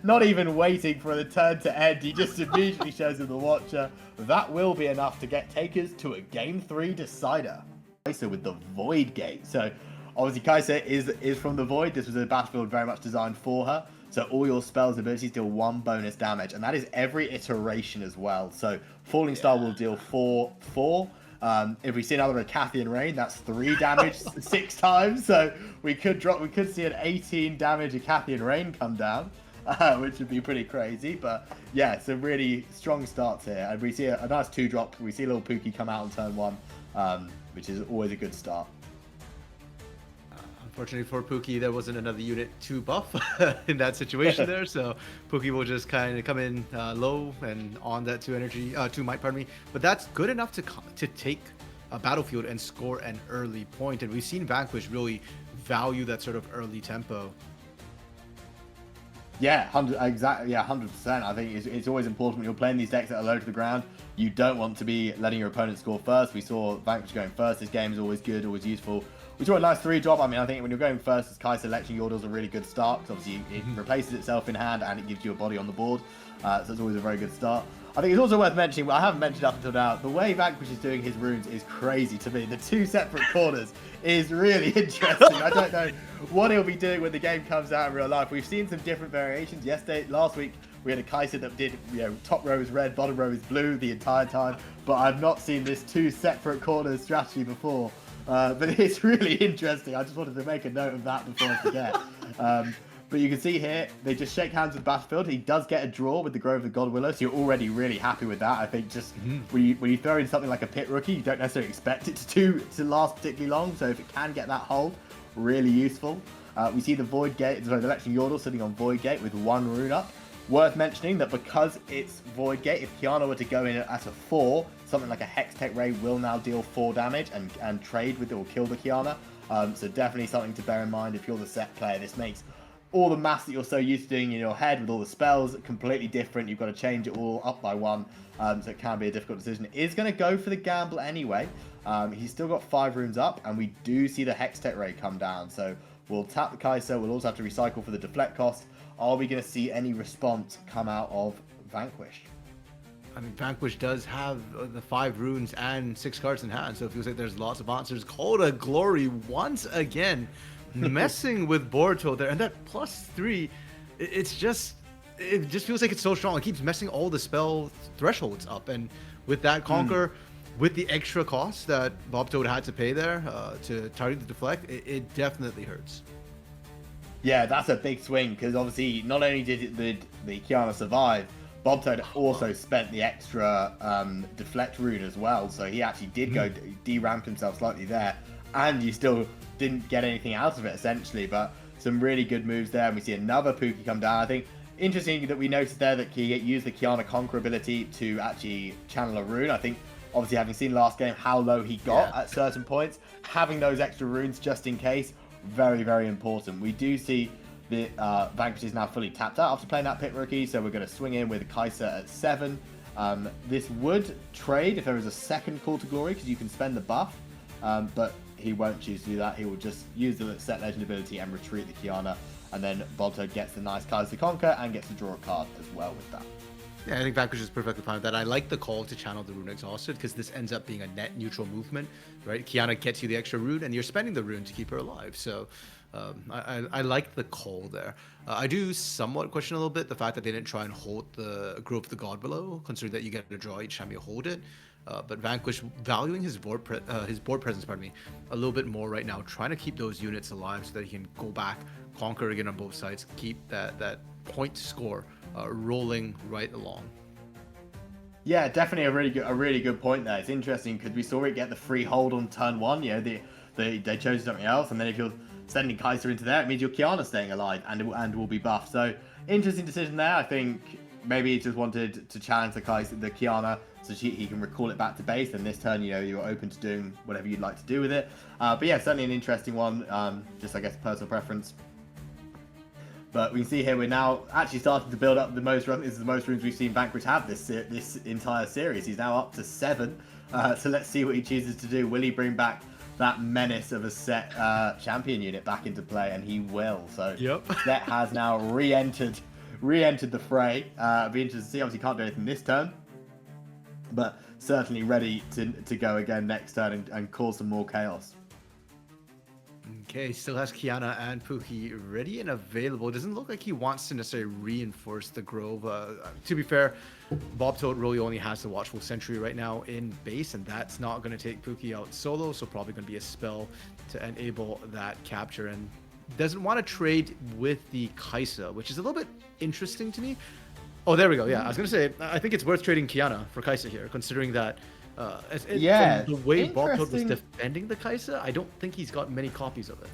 not even waiting for the turn to end, he just immediately shows him the Watcher. That will be enough to get takers to a Game 3 decider. Kai'Sa with the Void Gate. So obviously Kai'Sa is from the Void. This was a battlefield very much designed for her. So all your spells abilities deal 1 bonus damage, and that is every iteration as well. So Falling Star will deal 4. If we see another Acathian Rain, that's 3 damage 6 times. So we could see an 18 damage Acathian Rain come down, which would be pretty crazy. But yeah, some really strong starts here. And we see a nice 2-drop. We see a little Pookie come out on turn 1, which is always a good start. Unfortunately for Pookie, there wasn't another unit to buff in that situation there, so Pookie will just kind of come in low and on that 2 might, pardon me. But that's good enough to take a battlefield and score an early point, and we've seen Vanquish really value that sort of early tempo. Yeah, 100%. I think it's always important when you're playing these decks that are low to the ground. You don't want to be letting your opponent score first. We saw Vanquish going first. This game is always good, always useful. We saw a nice 3-drop. I mean, I think when you're going first as Kai'Sa, Electric Yordle is a really good start, because obviously it replaces itself in hand and it gives you a body on the board. So it's always a very good start. I think it's also worth mentioning, I haven't mentioned up until now, the way Vanquish is doing his runes is crazy to me. The 2 separate corners is really interesting. I don't know what he'll be doing when the game comes out in real life. We've seen some different variations. Last week, we had a Kai'Sa that did, top row is red, bottom row is blue the entire time. But I've not seen this 2 separate corners strategy before. But it's really interesting. I just wanted to make a note of that before I forget. But you can see here, they just shake hands with Battlefield. He does get a draw with the Grove of the God Willow, so you're already really happy with that. I think just when you throw in something like a Pit Rookie, you don't necessarily expect it to last particularly long. So if it can get that hold, really useful. We see the Void Gate, sorry, the Electric Yordle sitting on Void Gate with 1 rune up. Worth mentioning that because it's Void Gate, if Kiana were to go in at a 4, something like a Hextech Ray will now deal 4 damage and trade with it or kill the Kiana. So definitely something to bear in mind if you're the Sett player. This makes all the maths that you're so used to doing in your head with all the spells completely different. You've got to change it all up by 1, so it can be a difficult decision. It is going to go for the gamble anyway. He's still got 5 runes up, and we do see the Hextech Ray come down. So we'll tap the Kai'Sa. We'll also have to recycle for the deflect cost. Are we going to see any response come out of Vanquish? I mean, Vanquish does have the 5 runes and 6 cards in hand, so it feels like there's lots of answers. Call to Glory once again, messing with BoabToad there, and that +3, it just feels like it's so strong. It keeps messing all the spell thresholds up, and with that Conquer, with the extra cost that BoabToad had to pay there to target the deflect, it definitely hurts. Yeah, that's a big swing, because obviously not only did the Kiana survive, BoabToad also spent the extra deflect rune as well, so he actually did go de-ramp himself slightly there, and you still didn't get anything out of it essentially. But some really good moves there, and we see another Pookie come down. I think interesting that we noticed there that he used the Qiyana Conquer ability to actually channel a rune. I think obviously having seen last game how low he got at certain points, having those extra runes just in case, very, very important. We do see the Vanquish is now fully tapped out after playing that Pit Rookie, so we're going to swing in with Kai'Sa at 7. This would trade if there was a second Call to Glory, because you can spend the buff, but he won't choose to do that. He will just use the Sett Legend ability and retreat the Qiyana, and then BoabToad gets the nice cards to conquer and gets to draw a card as well with that. Yeah, I think Vanquish is perfectly fine with that. I like the call to channel the Rune Exhausted, because this ends up being a net neutral movement, right? Qiyana gets you the extra rune, and you're spending the rune to keep her alive. So I like the call there. I do somewhat question a little bit the fact that they didn't try and hold the Grove of the God below, considering that you get a draw each time you hold it. But Vanquish valuing his board presence, a little bit more right now, trying to keep those units alive so that he can go back, conquer again on both sides, keep that point score rolling right along. Yeah, definitely a really good point there. It's interesting because we saw it get the free hold on turn 1. You know, they chose something else, and then if you're sending Kai'Sa into there, it means your Qiyana's staying alive and will be buffed. So interesting decision there. I think maybe he just wanted to challenge the Qiyana so he can recall it back to base, and this turn, you know, you're open to doing whatever you'd like to do with it. But yeah, certainly an interesting one. Just I guess personal preference. But we can see here we're now actually starting to build up the most runs. This is the most runes we've seen Vanquish have this entire series. He's now up to 7. So let's see what he chooses to do. Will he bring back that menace of a Sett champion unit back into play? And he will. So Sett has now re-entered the fray. It'll be interesting to see. Obviously can't do anything this turn, but certainly ready to go again next turn and cause some more chaos. Okay, still has Qiyana and Pookie ready and available. Doesn't look like he wants to necessarily reinforce the Grove. To be fair, BoabToad really only has the Watchful Sentry right now in base, and that's not going to take Pookie out solo, so probably going to be a spell to enable that capture. And doesn't want to trade with the Kai'Sa, which is a little bit interesting to me. Oh, there we go. Yeah, I was going to say, I think it's worth trading Qiyana for Kai'Sa here, considering that from the way BoabToad was defending the Kai'Sa, I don't think he's got many copies of it.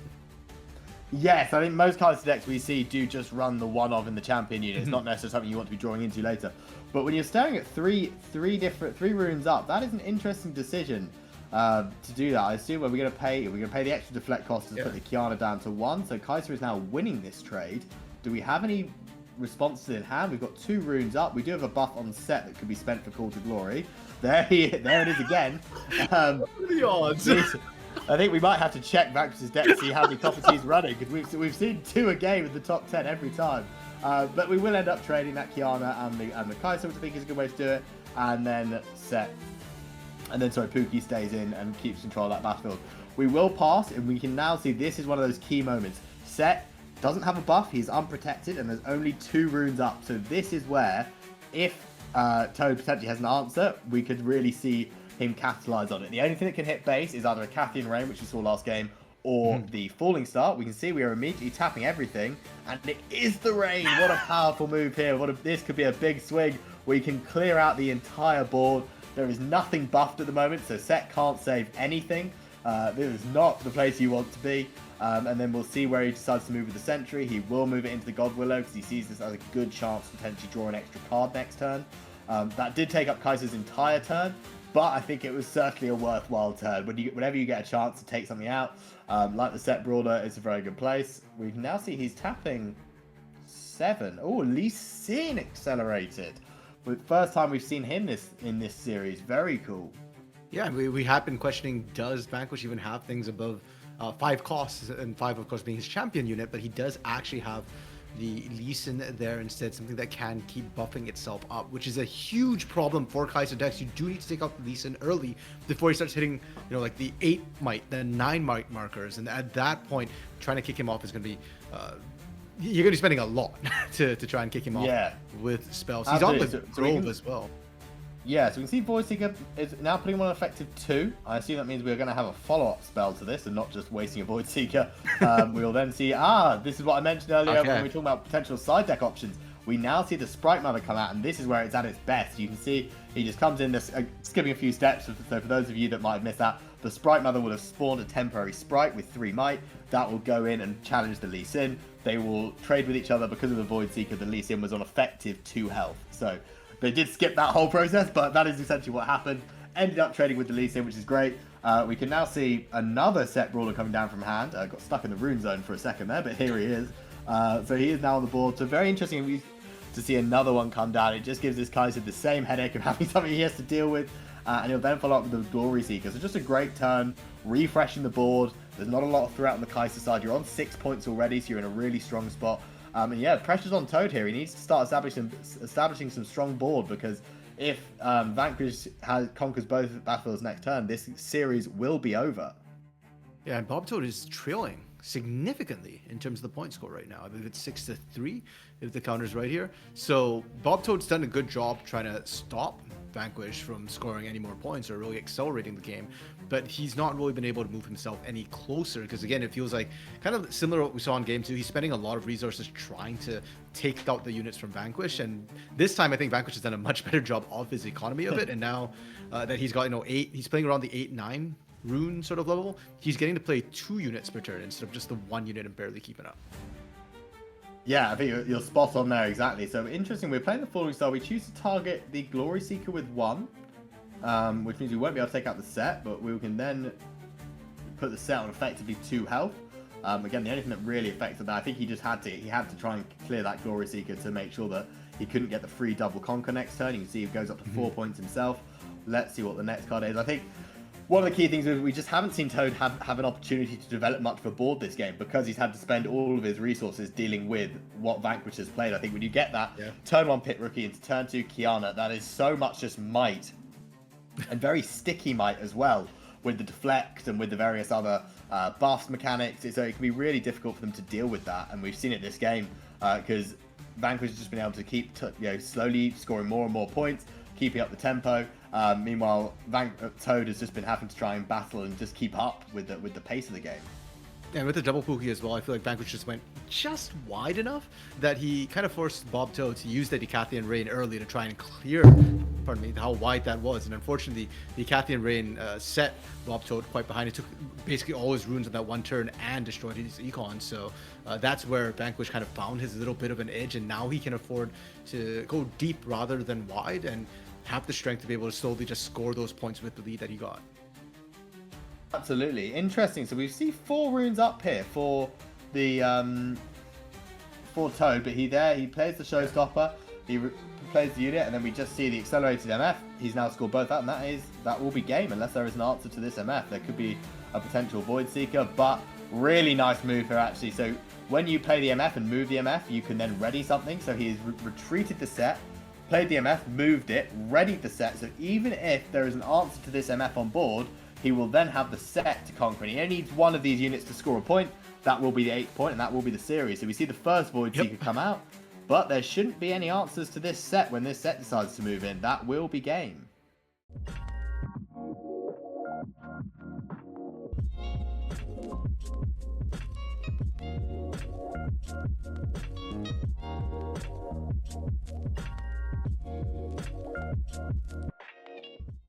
Yes, I think most Kai'Sa decks we see do just run the one of in the champion unit. It's not necessarily something you want to be drawing into later. But when you're staring at three runes up, that is an interesting decision to do that. I assume we're going to pay the extra deflect cost to put the Qiyana down to 1. So Kai'Sa is now winning this trade. Do we have any responses in hand? We've got 2 runes up. We do have a buff on Sett that could be spent for Call to Glory. There it is again. The odds. I think we might have to check Vanquish's deck to see how many copies he's running, because we've seen 2 a game in the top 10 every time. But we will end up trading that Qiyana and the Kai'Sa, which I think is a good way to do it. And then Pookie stays in and keeps control of that battlefield. We will pass, and we can now see this is one of those key moments. Sett doesn't have a buff, he's unprotected, and there's only 2 runes up. So this is where, if Toad potentially has an answer, we could really see him capitalize on it. The only thing that can hit base is either a Cathian Rain, which we saw last game, or the Falling Star. We can see we are immediately tapping everything, and it is the Rain. What a powerful move here. This could be a big swing where you can clear out the entire board. There is nothing buffed at the moment, so Sett can't save anything. This is not the place you want to be. And then we'll see where he decides to move with the Sentry. He will move it into the God Willow because he sees this as a good chance to potentially draw an extra card next turn. That did take up Kai'Sa's entire turn, but I think it was certainly a worthwhile turn. Whenever you get a chance to take something out, like the Sett Brawler, it's a very good place. We can now see he's tapping 7. Oh, Lee Sin accelerated. First time we've seen him in this series. Very cool. Yeah, we have been questioning, does Vanquish even have things above 5 costs, and 5 of course being his champion unit, but he does actually have the Lee Sin there instead, something that can keep buffing itself up, which is a huge problem for Kai'Sa decks. You do need to take out the Lee Sin early before he starts hitting, you know, like the 8 might, then 9 might markers, and at that point, trying to kick him off is going to be you're going to be spending a lot to try and kick him off with spells. He's on the Grove as well. Yeah, so we can see Void Seeker is now putting him on effective 2. I assume that means we're going to have a follow-up spell to this and not just wasting a Void Seeker. We will then see, this is what I mentioned earlier when we were talking about potential side deck options. we now see the Sprite Mother come out, and this is where it's at its best. You can see he just comes in, skipping a few steps. So for those of you that might have missed that, the Sprite Mother will have spawned a temporary Sprite with 3 might. That will go in and challenge the Lee Sin. They will trade with each other. Because of the Void Seeker, the Lee Sin was on effective 2 health. So they did skip that whole process, but that is essentially what happened. Ended up trading with the Lee Sin, which is great. We can now see another Sett Brawler coming down from hand. Got stuck in the rune zone for a second there, but here he is. So he is now on the board. So very interesting to see another one come down. It just gives this Kaiser the same headache of having something he has to deal with. And he'll then follow up with the Glory Seeker. So just a great turn, refreshing the board. There's not a lot of threat on the Kaiser side. You're on 6 points already, so you're in a really strong spot. And yeah, pressure's on Toad here. He needs to start establishing some strong board, because if Vanquish conquers both battlefields next turn, this series will be over. Yeah, and BoabToad is trailing significantly in terms of the point score right now. I believe it's 6-3 if the counter's right here. So BoabToad's done a good job trying to stop Vanquish from scoring any more points or really accelerating the game, but he's not really been able to move himself any closer, because again, it feels like kind of similar to what we saw in game 2. He's spending a lot of resources trying to take out the units from Vanquish, and this time I think Vanquish has done a much better job of his economy of it. And now that he's got 8, he's playing around the 8-9 rune sort of level, he's getting to play 2 units per turn instead of just the 1 unit and barely keeping up. Yeah, I think you're spot on there, exactly. So interesting, we're playing the Falling Star. We choose to target the Glory Seeker with 1, which means we won't be able to take out the Sett, but we can then put the Sett on effectively 2 health. Again, the only thing that really affected that, I think he had to try and clear that Glory Seeker to make sure that he couldn't get the free double conquer next turn. You can see he goes up to 4 points himself. Let's see what the next card is. I think one of the key things is we just haven't seen Toad have an opportunity to develop much of a board this game, because he's had to spend all of his resources dealing with what Vanquish has played. I think when you get that turn 1 Pit Rookie into turn 2 Kiana, that is so much just might, and very sticky might as well, with the deflect and with the various other buffs mechanics. So it can be really difficult for them to deal with that, and we've seen it this game, because Vanquish has just been able to keep slowly scoring more and more points, keeping up the tempo. Meanwhile, Toad has just been having to try and battle and just keep up with the pace of the game. And with the double Pookie as well, I feel like Vanquish just went just wide enough that he kind of forced BoabToad to use the Decathlon Rain early to try and clear, pardon me, how wide that was. And unfortunately, the Decathlon Rain set BoabToad quite behind. It took basically all his runes on that 1 turn and destroyed his econ. So that's where Vanquish kind of found his little bit of an edge, and now he can afford to go deep rather than wide and have the strength to be able to slowly just score those points with the lead that he got. Absolutely interesting. So we see 4 runes up here for the for Toad, but he plays the Showstopper, he plays the unit, and then we just see the accelerated MF. He's now scored both out, and that will be game unless there is an answer to this MF. There could be a potential Void Seeker, but really nice move here actually. So when you play the MF and move the MF, you can then ready something. So he's retreated the Sett, played the MF, moved it, readied the Sett. So even if there is an answer to this MF on board, he will then have the Sett to conquer. And he only needs 1 of these units to score a point. That will be the 8th point, and that will be the series. So we see the first Void Seeker come out, but there shouldn't be any answers to this Sett when this Sett decides to move in. That will be game.